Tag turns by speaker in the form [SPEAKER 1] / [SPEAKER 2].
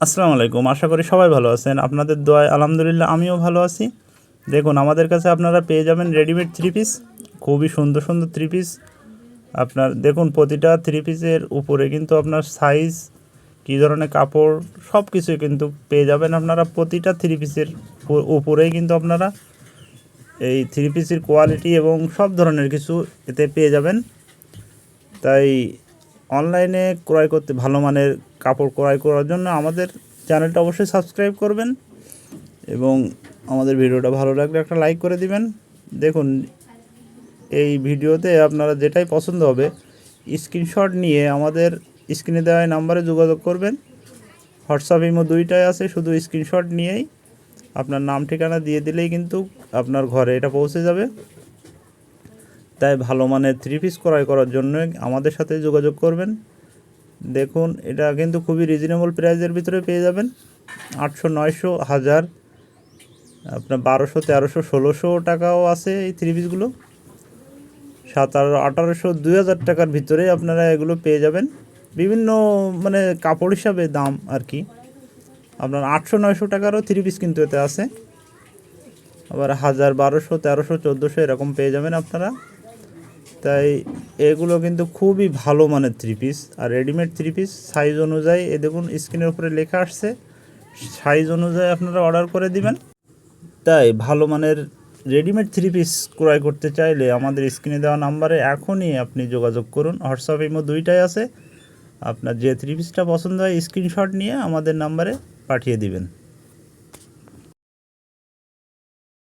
[SPEAKER 1] আসসালামু আলাইকুম। আশা করি সবাই ভালো আছেন। আপনাদের দোয়ায় আলহামদুলিল্লাহ আমিও ভালো আছি। দেখুন আমাদের কাছে আপনারা পেয়ে যাবেন রেডিমেড থ্রি পিস, খুবই সুন্দর সুন্দর থ্রি পিস। আপনার দেখুন প্রতিটা থ্রি পিসের উপরে কিন্তু আপনার সাইজ, কী ধরনের কাপড়, সব কিছুই কিন্তু পেয়ে যাবেন আপনারা। প্রতিটা থ্রি পিসের উপরেই কিন্তু আপনারা এই থ্রি পিসের কোয়ালিটি এবং সব ধরনের কিছু এতে পেয়ে যাবেন। তাই অনলাইনে ক্রয় করতে, ভালো মানের কাপড় ক্রয় করার জন্য আমাদের চ্যানেলটা অবশ্যই সাবস্ক্রাইব করবেন এবং আমাদের ভিডিওটা ভালো লাগলে একটা লাইক করে দিবেন। দেখুন এই ভিডিওতে আপনারা যেটাই পছন্দ হবে স্ক্রিনশট নিয়ে আমাদের স্ক্রিনে দেওয়া নাম্বারে যোগাযোগ করবেন। হোয়াটসঅ্যাপ ইমো দুইটাই আছে, শুধু স্ক্রিনশট নিয়েই আপনার নাম ঠিকানা দিয়ে দিলেই কিন্তু আপনার ঘরে এটা পৌঁছে যাবে। তাই ভালো মানের থ্রি পিস ক্রয় করার জন্য আমাদের সাথে যোগাযোগ করবেন। দেখুন এটা কিন্তু খুবই রিজনেবল প্রাইসের ভিতরে পেয়ে যাবেন। 800, 900, 1000, আপনার 1200, 1300, 1600 টাকাও আছে এই থ্রি পিসগুলো। 1700, 1800, 2000 টাকার ভিতরে আপনারা এগুলো পেয়ে যাবেন। বিভিন্ন মানে কাপড় হিসাবে দাম আর কি। আপনার 800, 900 টাকারও থ্রি পিস কিন্তু এতে আছে। আবার 1000, 1200, 1300, 1400 এরকম পেয়ে যাবেন আপনারা। তাই এগুলো কিন্তু খুবই ভালো মানের থ্রি পিস। আর রেডিমেড থ্রি পিস সাইজ অনুযায়ী এ দেখুন স্ক্রিনের উপরে লেখা আসছে, সাইজ অনুযায়ী আপনারা অর্ডার করে দিবেন। তাই ভালো মানের রেডিমেড থ্রি পিস ক্রয় করতে চাইলে আমাদের স্ক্রিনে দেওয়া নাম্বারে এখনই আপনি যোগাযোগ করুন। হোয়াটসঅ্যাপ ইমো দুইটাই আছে। আপনার যে থ্রি পিসটা পছন্দ হয় স্ক্রিনশট নিয়ে আমাদের নাম্বারে পাঠিয়ে দিবেন।